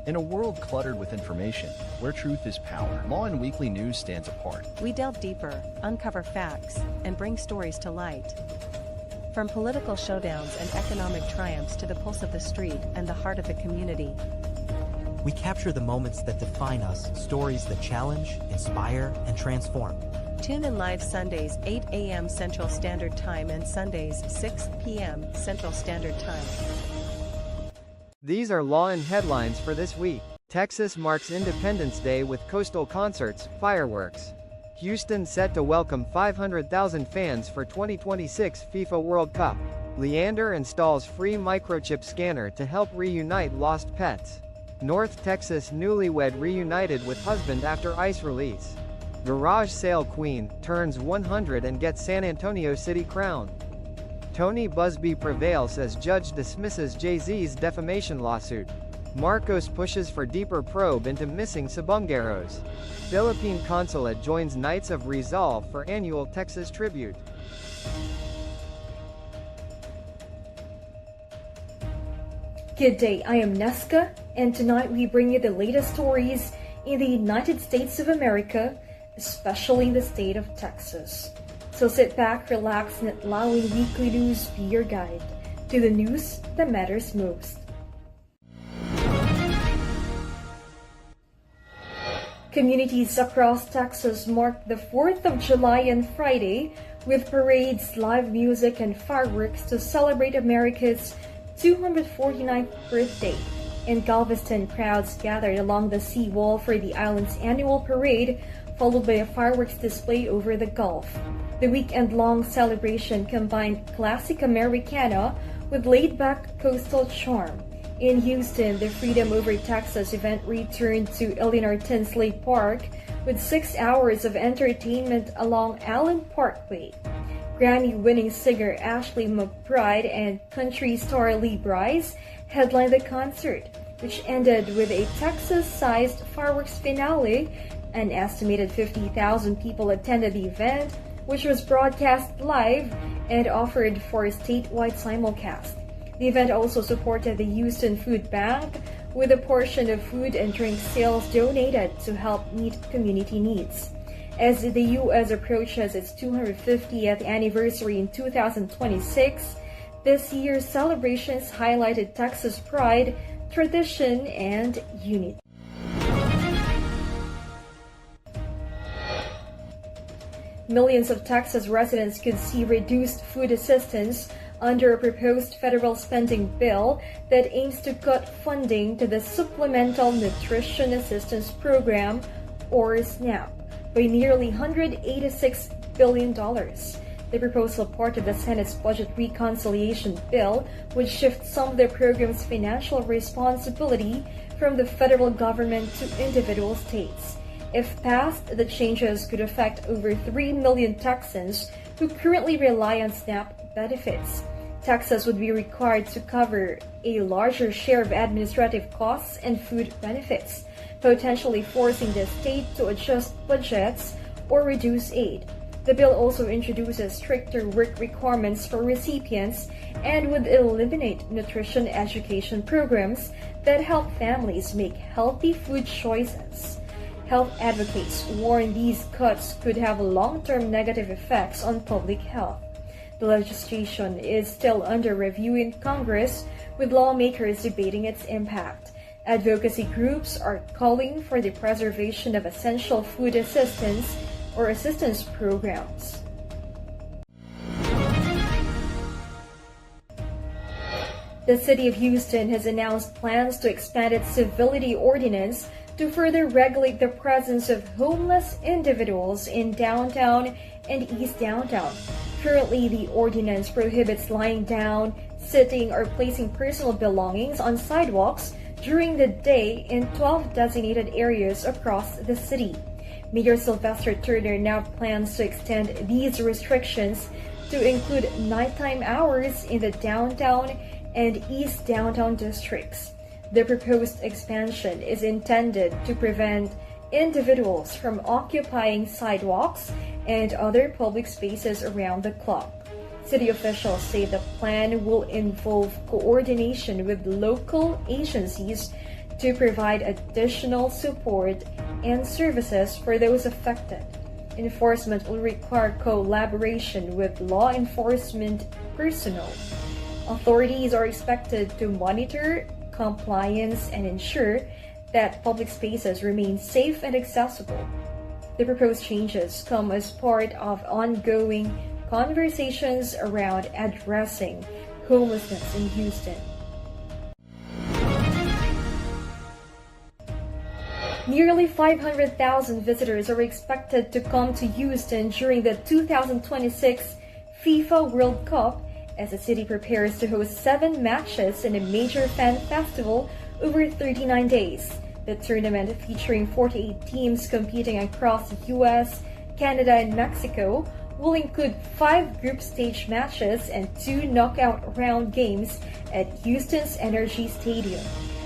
In a world cluttered with information, where truth is power, Lawin Weekly News stands apart. We delve deeper, uncover facts, and bring stories to light. From political showdowns and economic triumphs to the pulse of the street and the heart of the community. We capture the moments that define us, stories that challenge, inspire, and transform. Tune in live Sundays 8 a.m. Central Standard Time and Sundays 6 p.m. Central Standard Time. These are Lawin headlines for this week. Texas marks Independence Day with coastal concerts, fireworks. Houston set to welcome 500,000 fans for 2026 FIFA World Cup. Leander installs free microchip scanner to help reunite lost pets. North Texas newlywed reunited with husband after ICE release. Garage sale queen turns 100 and gets San Antonio City crown. Tony Busby prevails as judge dismisses Jay-Z's defamation lawsuit. Marcos pushes for deeper probe into missing Sabongeros. Philippine consulate joins Knights of Resolve for annual Texas tribute. Good day, I am Neska, and tonight we bring you the latest stories in the United States of America, especially in the state of Texas. So sit back, relax, and let Lawin Weekly News be your guide to the news that matters most. Communities across Texas marked the 4th of July and Friday with parades, live music, and fireworks to celebrate America's 249th birthday. In Galveston, crowds gathered along the seawall for the island's annual parade, followed by a fireworks display over the Gulf. The weekend-long celebration combined classic Americana with laid-back coastal charm. In Houston, the Freedom Over Texas event returned to Eleanor Tinsley Park with 6 hours of entertainment along Allen Parkway. Grammy-winning singer Ashley McBryde and country star Lee Brice headlined the concert, which ended with a Texas-sized fireworks finale. An estimated 50,000 people attended the event, which was broadcast live and offered for a statewide simulcast. The event also supported the Houston Food Bank, with a portion of food and drink sales donated to help meet community needs. As the U.S. approaches its 250th anniversary in 2026, this year's celebrations highlighted Texas pride, tradition, and unity. Millions of Texas residents could see reduced food assistance under a proposed federal spending bill that aims to cut funding to the Supplemental Nutrition Assistance Program, or SNAP, by nearly $186 billion. The proposal, part of the Senate's budget reconciliation bill, would shift some of the program's financial responsibility from the federal government to individual states. If passed, the changes could affect over 3 million Texans who currently rely on SNAP benefits. Texas would be required to cover a larger share of administrative costs and food benefits, potentially forcing the state to adjust budgets or reduce aid. The bill also introduces stricter work requirements for recipients and would eliminate nutrition education programs that help families make healthy food choices. Health advocates warn these cuts could have long-term negative effects on public health. The legislation is still under review in Congress, with lawmakers debating its impact. Advocacy groups are calling for the preservation of essential food assistance or assistance programs. The City of Houston has announced plans to expand its civility ordinance to further regulate the presence of homeless individuals in downtown and East Downtown. Currently, the ordinance prohibits lying down, sitting, or placing personal belongings on sidewalks during the day in 12 designated areas across the city. Mayor Sylvester Turner now plans to extend these restrictions to include nighttime hours in the downtown and East Downtown districts. The proposed expansion is intended to prevent individuals from occupying sidewalks and other public spaces around the clock. City officials say the plan will involve coordination with local agencies to provide additional support and services for those affected. Enforcement will require collaboration with law enforcement personnel. Authorities are expected to monitor compliance and ensure that public spaces remain safe and accessible. The proposed changes come as part of ongoing conversations around addressing homelessness in Houston. Nearly 500,000 visitors are expected to come to Houston during the 2026 FIFA World Cup as the city prepares to host 7 matches in a major fan festival over 39 days. The tournament, featuring 48 teams competing across the US, Canada, and Mexico, will include 5 group stage matches and 2 knockout round games at Houston's Energy Stadium.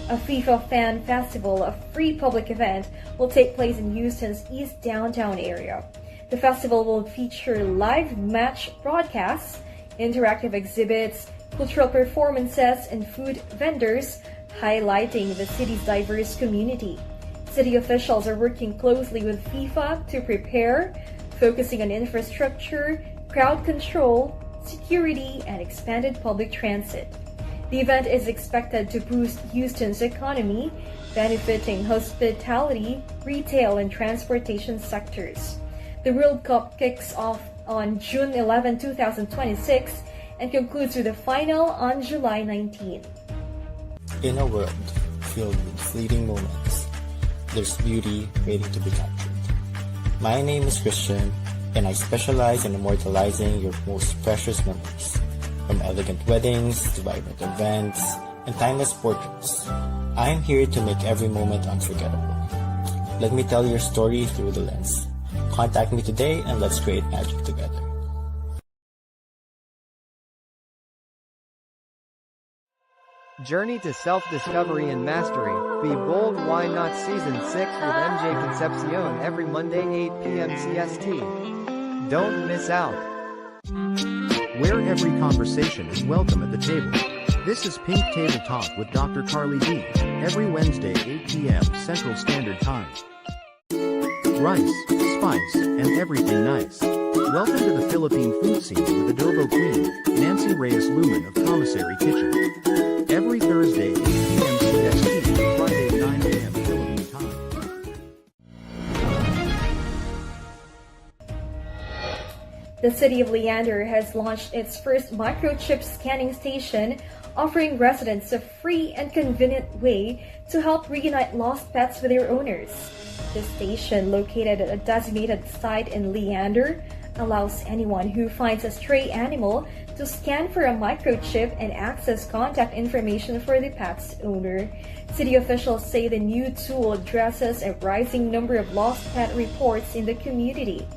A FIFA Fan Festival, a free public event, will take place in Houston's East Downtown area. The festival will feature live match broadcasts, interactive exhibits, cultural performances, and food vendors, highlighting the city's diverse community. City officials are working closely with FIFA to prepare, focusing on infrastructure, crowd control, security, and expanded public transit. The event is expected to boost Houston's economy, benefiting hospitality, retail, and transportation sectors. The World Cup kicks off on June 11, 2026, and concludes with the final on July 19. In a world filled with fleeting moments, there's beauty waiting to be captured. My name is Christian, and I specialize in immortalizing your most precious memories. From elegant weddings to vibrant events and timeless portraits, I'm here to make every moment unforgettable. Let me tell your story through the lens. Contact me today and let's create magic together. Journey to self-discovery and mastery. Be bold, why not? Season 6 with MJ Concepcion every Monday 8 p.m. CST. Don't miss out. Where every conversation is welcome at the table. This is Pink Table Talk with Dr. Carly D. Every Wednesday 8 p.m. Central Standard Time. Rice, spice, and everything nice. Welcome to the Philippine food scene with adobo queen, Nancy Reyes Lumen of Commissary Kitchen. Every Thursday 8 p.m. CST, Friday 9 a.m. Philippine time. The city of Leander has launched its first microchip scanning station, offering residents a free and convenient way to help reunite lost pets with their owners. The station, located at a designated site in Leander, allows anyone who finds a stray animal to scan for a microchip and access contact information for the pet's owner. City officials say the new tool addresses a rising number of lost pet reports in the community.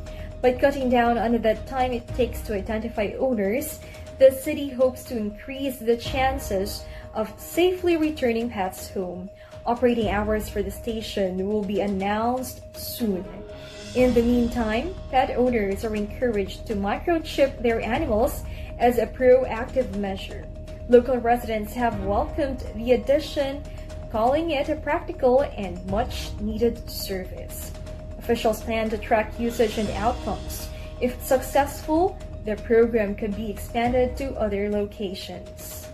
By cutting down on the time it takes to identify owners, the city hopes to increase the chances of safely returning pets home. Operating hours for the station will be announced soon. In the meantime, pet owners are encouraged to microchip their animals as a proactive measure. Local residents have welcomed the addition, calling it a practical and much-needed service. Officials plan to track usage and outcomes. If successful, the program could be expanded to other locations.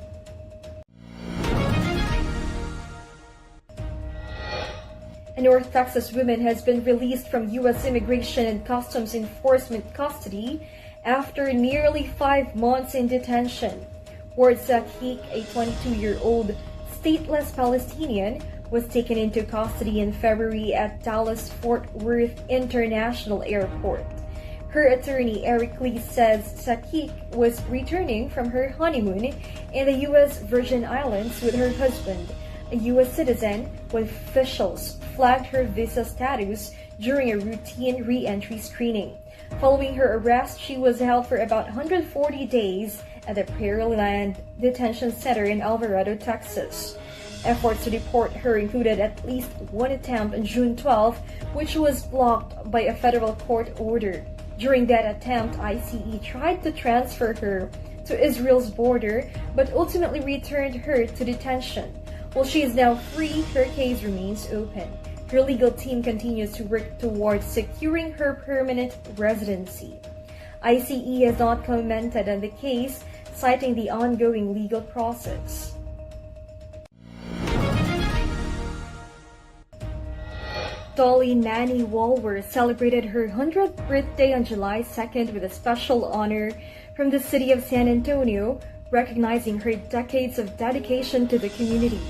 A North Texas woman has been released from U.S. Immigration and Customs Enforcement custody after nearly 5 months in detention. Ward Zakik, a 22-year-old stateless Palestinian, was taken into custody in February at Dallas-Fort Worth International Airport. Her attorney, Eric Lee, says Zakik was returning from her honeymoon in the U.S. Virgin Islands with her husband, a U.S. citizen, when officials flagged her visa status during a routine re-entry screening. Following her arrest, she was held for about 140 days at the Prairie Land Detention Center in Alvarado, Texas. Efforts to deport her included at least one attempt on June 12, which was blocked by a federal court order. During that attempt, ICE tried to transfer her to Israel's border, but ultimately returned her to detention. While she is now free, her case remains open. Her legal team continues to work towards securing her permanent residency. ICE has not commented on the case, citing the ongoing legal process. Dolly Nanny Walworth celebrated her 100th birthday on July 2nd with a special honor from the city of San Antonio, recognizing her decades of dedication to the community.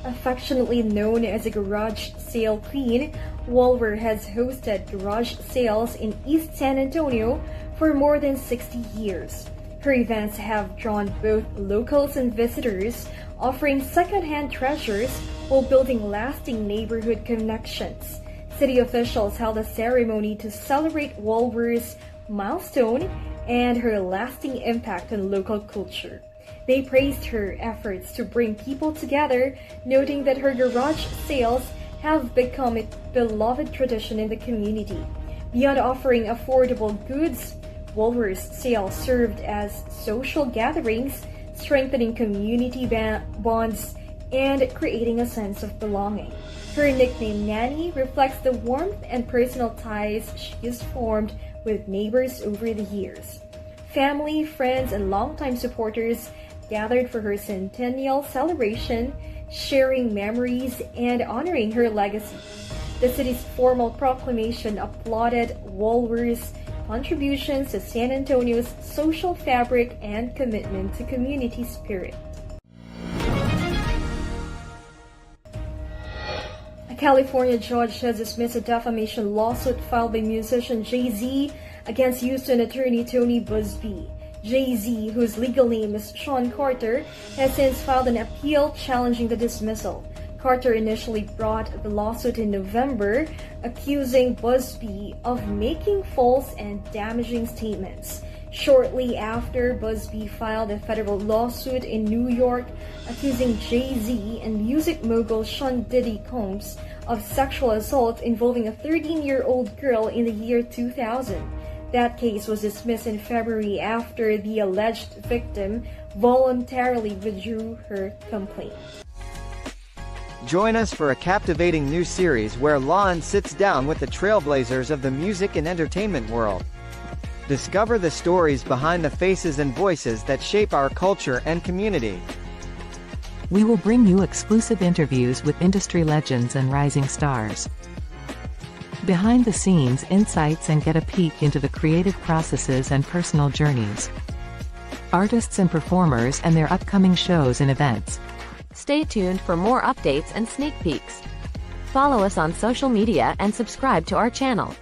Affectionately known as a garage sale queen, Walworth has hosted garage sales in East San Antonio for more than 60 years. Her events have drawn both locals and visitors, offering second-hand treasures while building lasting neighborhood connections. City officials held a ceremony to celebrate Walworth's milestone and her lasting impact on local culture. They praised her efforts to bring people together, noting that her garage sales have become a beloved tradition in the community. Beyond offering affordable goods, Walworth's sales served as social gatherings, strengthening community bonds and creating a sense of belonging. Her nickname Nanny reflects the warmth and personal ties she has formed with neighbors over the years. Family, friends, and longtime supporters gathered for her centennial celebration, sharing memories and honoring her legacy. The city's formal proclamation applauded Walworth's contributions to San Antonio's social fabric and commitment to community spirit. A California judge has dismissed a defamation lawsuit filed by musician Jay-Z against Houston attorney Tony Busby. Jay-Z, whose legal name is Sean Carter, has since filed an appeal challenging the dismissal. Carter initially brought the lawsuit in November, accusing Busby of making false and damaging statements. Shortly after, Busby filed a federal lawsuit in New York accusing Jay-Z and music mogul Sean Diddy Combs of sexual assault involving a 13-year-old girl in the year 2000. That case was dismissed in February after the alleged victim voluntarily withdrew her complaint. Join us for a captivating new series where Lawin sits down with the trailblazers of the music and entertainment world. Discover the stories behind the faces and voices that shape our culture and community. We will bring you exclusive interviews with industry legends and rising stars. Behind the scenes insights and get a peek into the creative processes and personal journeys. Artists and performers and their upcoming shows and events. Stay tuned for more updates and sneak peeks. Follow us on social media and subscribe to our channel.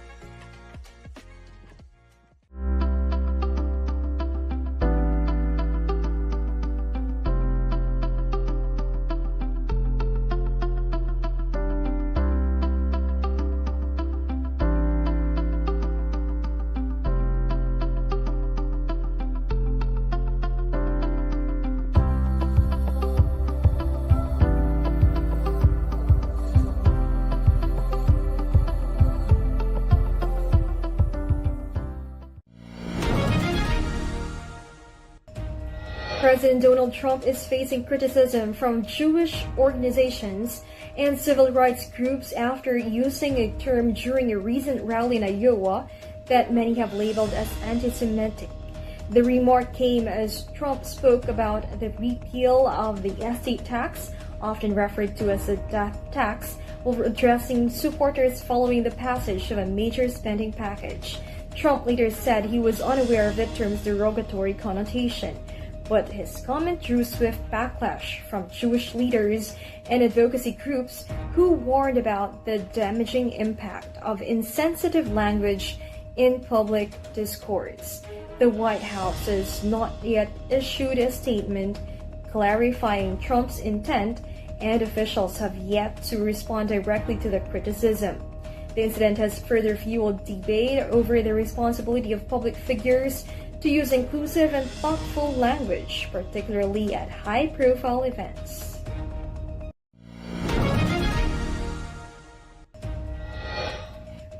President Donald Trump is facing criticism from Jewish organizations and civil rights groups after using a term during a recent rally in Iowa that many have labeled as anti-Semitic. The remark came as Trump spoke about the repeal of the estate tax, often referred to as the death tax, while addressing supporters following the passage of a major spending package. Trump later said he was unaware of the term's derogatory connotation, but his comment drew swift backlash from Jewish leaders and advocacy groups who warned about the damaging impact of insensitive language in public discourse. The White House has not yet issued a statement clarifying Trump's intent, and officials have yet to respond directly to the criticism. The incident has further fueled debate over the responsibility of public figures to use inclusive and thoughtful language, particularly at high-profile events.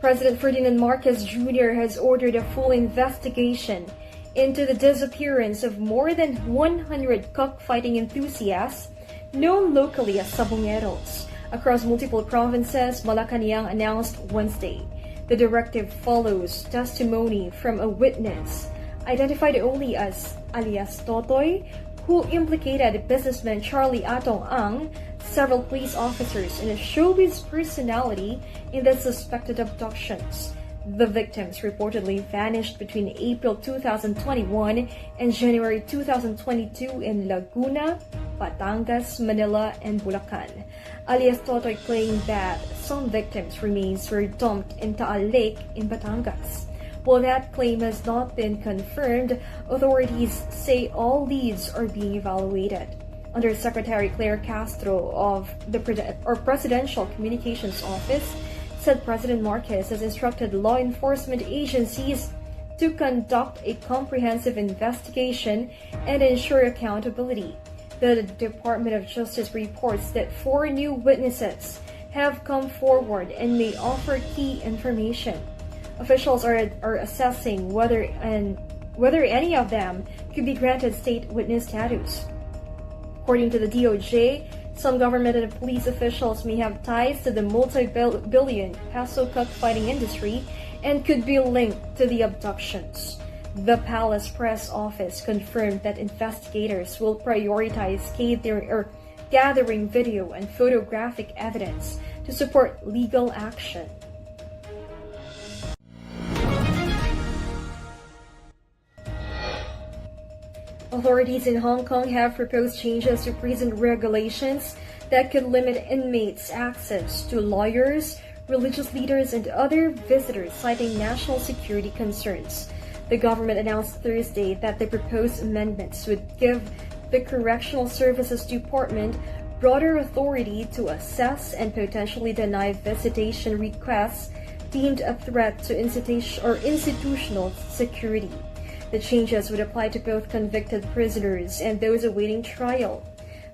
President Ferdinand Marcos Jr. has ordered a full investigation into the disappearance of more than 100 cockfighting enthusiasts known locally as sabongeros, across multiple provinces, Malacanang announced Wednesday. The directive follows testimony from a witness, identified only as alias Totoy, who implicated businessman Charlie Atong Ang, several police officers, and a showbiz personality in the suspected abductions. The victims reportedly vanished between April 2021 and January 2022 in Laguna, Batangas, Manila, and Bulacan. Alias Totoy claimed that some victims' remains were dumped in Taal Lake in Batangas. While that claim has not been confirmed, authorities say all leads are being evaluated. Undersecretary Claire Castro of the Presidential Communications Office said President Marquez has instructed law enforcement agencies to conduct a comprehensive investigation and ensure accountability. The Department of Justice reports that 4 new witnesses have come forward and may offer key information. Officials are assessing whether any of them could be granted state witness status. According to the DOJ, some government and police officials may have ties to the multi-billion peso cockfighting industry and could be linked to the abductions. The Palace Press Office confirmed that investigators will prioritize gathering video and photographic evidence to support legal action. Authorities in Hong Kong have proposed changes to prison regulations that could limit inmates' access to lawyers, religious leaders, and other visitors, citing national security concerns. The government announced Thursday that the proposed amendments would give the Correctional Services Department broader authority to assess and potentially deny visitation requests deemed a threat to institutional security. The changes would apply to both convicted prisoners and those awaiting trial.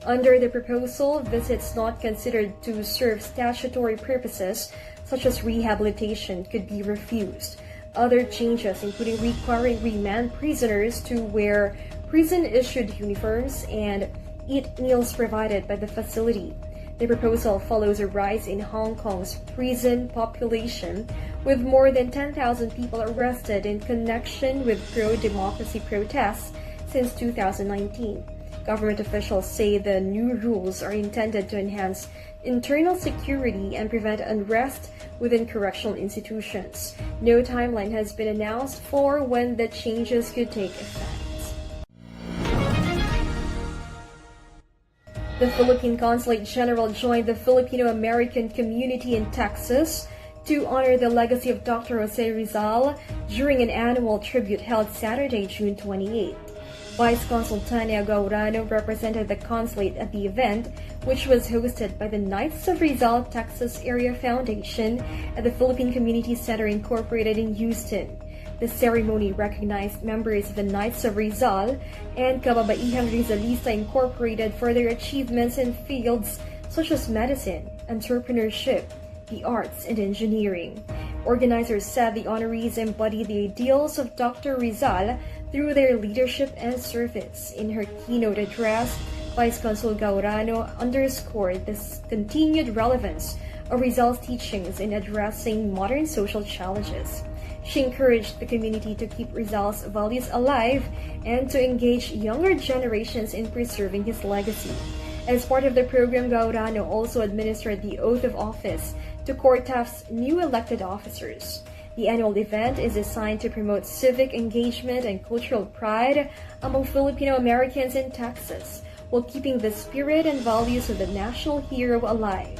Under the proposal, visits not considered to serve statutory purposes, such as rehabilitation, could be refused. Other changes, including requiring remand prisoners to wear prison-issued uniforms and eat meals provided by the facility. The proposal follows a rise in Hong Kong's prison population, with more than 10,000 people arrested in connection with pro-democracy protests since 2019. Government officials say the new rules are intended to enhance internal security and prevent unrest within correctional institutions. No timeline has been announced for when the changes could take effect. The Philippine Consulate General joined the Filipino-American community in Texas to honor the legacy of Dr. Jose Rizal during an annual tribute held Saturday, June 28. Vice Consul Tania Gaurano represented the consulate at the event, which was hosted by the Knights of Rizal Texas Area Foundation at the Philippine Community Center Incorporated in Houston. The ceremony recognized members of the Knights of Rizal and Kababaihang Rizalista Incorporated for their achievements in fields such as medicine, entrepreneurship, the arts, and engineering. Organizers said the honorees embody the ideals of Dr. Rizal through their leadership and service. In her keynote address, Vice Consul Gaurano underscored the continued relevance of Rizal's teachings in addressing modern social challenges. She encouraged the community to keep Rizal's values alive and to engage younger generations in preserving his legacy. As part of the program, Gaurano also administered the oath of office to CORTAF's new elected officers. The annual event is designed to promote civic engagement and cultural pride among Filipino Americans in Texas, while keeping the spirit and values of the national hero alive.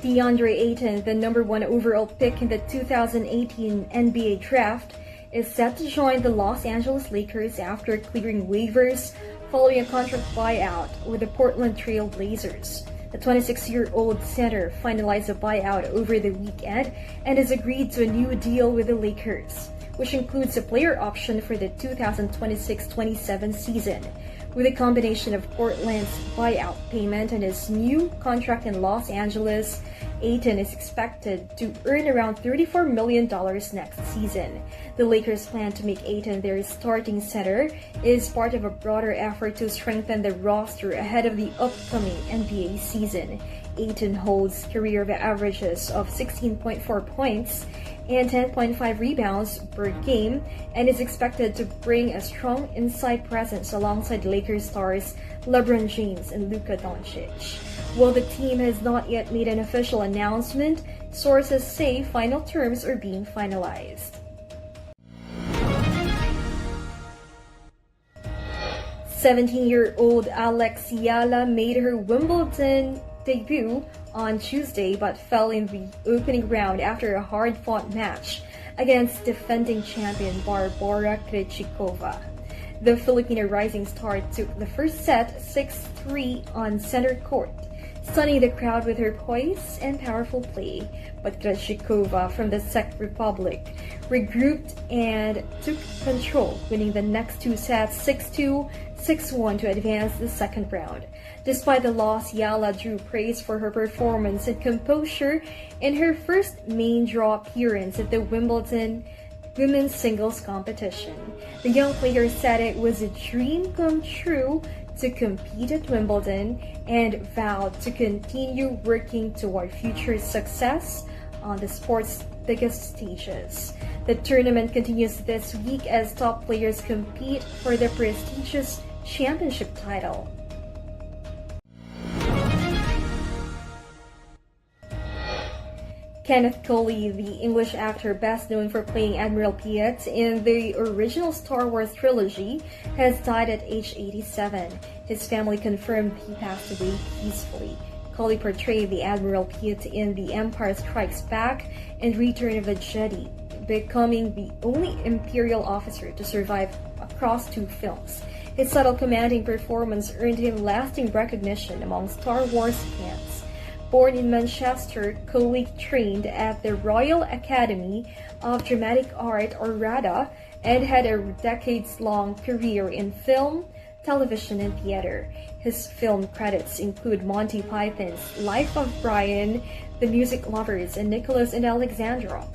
DeAndre Ayton, the number 1 overall pick in the 2018 NBA draft, is set to join the Los Angeles Lakers after clearing waivers following a contract buyout with the Portland Trail Blazers. The 26-year-old center finalized a buyout over the weekend and has agreed to a new deal with the Lakers, which includes a player option for the 2026-27 season. With a combination of Portland's buyout payment and his new contract in Los Angeles, Ayton is expected to earn around $34 million next season. The Lakers' plan to make Ayton their starting center is part of a broader effort to strengthen the roster ahead of the upcoming NBA season. Ayton holds career averages of 16.4 points and 10.5 rebounds per game and is expected to bring a strong inside presence alongside Lakers stars LeBron James and Luka Doncic. While the team has not yet made an official announcement, sources say final terms are being finalized. 17-year-old Alexiala made her Wimbledon debut on Tuesday but fell in the opening round after a hard-fought match against defending champion Barbora Krejcikova. The Filipino rising star took the first set 6-3 on center court, stunning the crowd with her poise and powerful play. But Krejcikova from the Czech Republic regrouped and took control, winning the next 2 sets 6-2, 6-1 to advance the second round. Despite the loss, Yala drew praise for her performance and composure in her first main draw appearance at the Wimbledon women's singles competition. The young player said it was a dream come true to compete at Wimbledon and vowed to continue working toward future success on the sport's biggest stages. The tournament continues this week as top players compete for the prestigious championship title. Kenneth Coley, the English actor best known for playing Admiral Piet in the original Star Wars trilogy, has died at age 87. His family confirmed he passed away peacefully. Coley portrayed the Admiral Piet in The Empire Strikes Back and Return of the Jedi, becoming the only Imperial officer to survive across 2 films. His subtle commanding performance earned him lasting recognition among Star Wars fans. Born in Manchester, Coley trained at the Royal Academy of Dramatic Art, or RADA, and had a decades-long career in film, television, and theater. His film credits include Monty Python's Life of Brian, The Music Lovers, and Nicholas and Alexandra.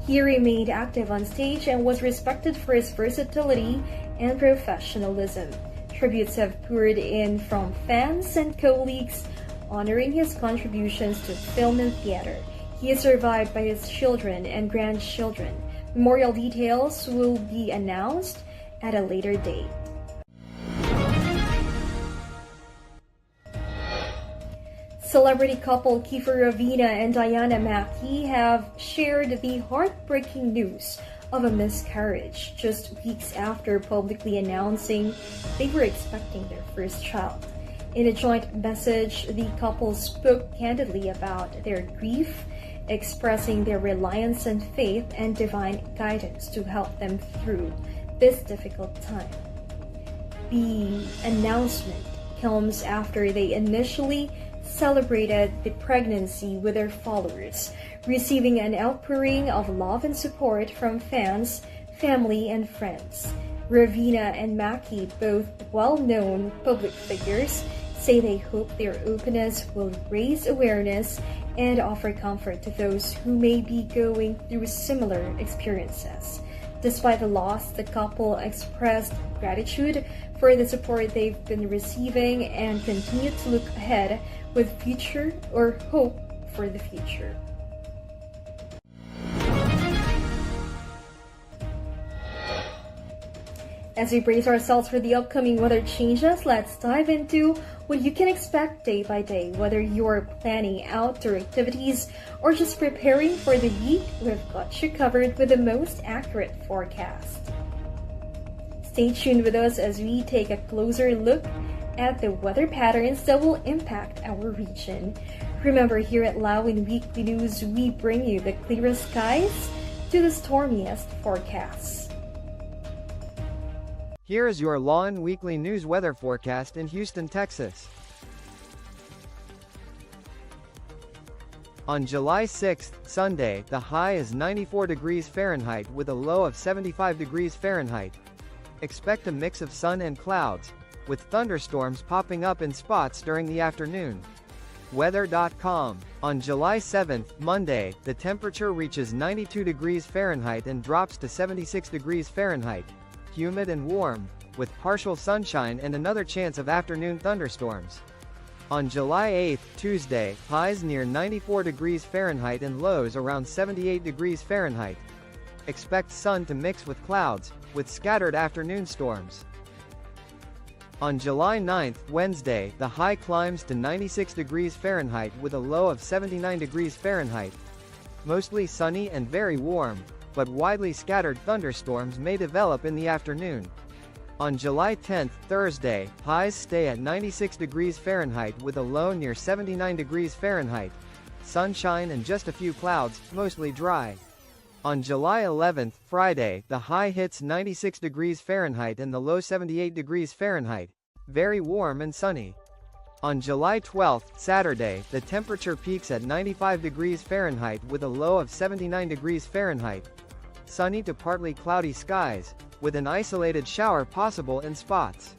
He remained active on stage and was respected for his versatility and professionalism. Tributes have poured in from fans and colleagues honoring his contributions to film and theater. He is survived by his children and grandchildren. Memorial details will be announced at a later date. Celebrity couple Kiefer Ravina and Diana Mackey have shared the heartbreaking news of a miscarriage just weeks after publicly announcing they were expecting their first child. In a joint message, the couple spoke candidly about their grief, expressing their reliance on faith and divine guidance to help them through this difficult time. The announcement comes after they initially celebrated the pregnancy with their followers, receiving an outpouring of love and support from fans, family, and friends. Ravina and Mackey, both well-known public figures, say they hope their openness will raise awareness and offer comfort to those who may be going through similar experiences. Despite the loss, the couple expressed gratitude for the support they've been receiving and continue to look ahead with hope for the future. As we brace ourselves for the upcoming weather changes, let's dive into what you can expect day by day. Whether you're planning outdoor activities or just preparing for the week, we've got you covered with the most accurate forecast. Stay tuned with us as we take a closer look at the weather patterns that will impact our region. Remember, here at Lawin Weekly News, we bring you the clearest skies to the stormiest forecasts. Here is your Lawin Weekly News weather forecast in Houston, Texas. On July 6th, Sunday, the high is 94 degrees Fahrenheit with a low of 75 degrees Fahrenheit. Expect a mix of sun and clouds, with thunderstorms popping up in spots during the afternoon. Weather.com. On July 7th, Monday, the temperature reaches 92 degrees Fahrenheit and drops to 76 degrees Fahrenheit. Humid and warm, with partial sunshine and another chance of afternoon thunderstorms. On July 8th, Tuesday, highs near 94 degrees Fahrenheit and lows around 78 degrees Fahrenheit. Expect sun to mix with clouds, with scattered afternoon storms. On July 9th, Wednesday, the high climbs to 96 degrees Fahrenheit with a low of 79 degrees Fahrenheit. Mostly sunny and very warm, but widely scattered thunderstorms may develop in the afternoon. On July 10th, Thursday, highs stay at 96 degrees Fahrenheit with a low near 79 degrees Fahrenheit. Sunshine and just a few clouds, mostly dry. On July 11th, Friday, the high hits 96 degrees Fahrenheit and the low 78 degrees Fahrenheit. Very warm and sunny. On July 12th, Saturday, the temperature peaks at 95 degrees Fahrenheit with a low of 79 degrees Fahrenheit. Sunny to partly cloudy skies, with an isolated shower possible in spots.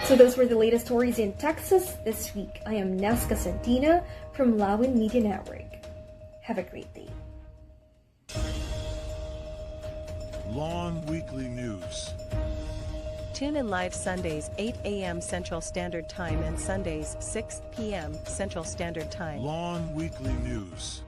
So those were the latest stories in Texas this week. I am Nesca Santina from Lawin Media Network. Have a great day. Lawin Weekly News. Tune in live Sundays 8 a.m. Central Standard Time and Sundays 6 p.m. Central Standard Time. Lawin Weekly News.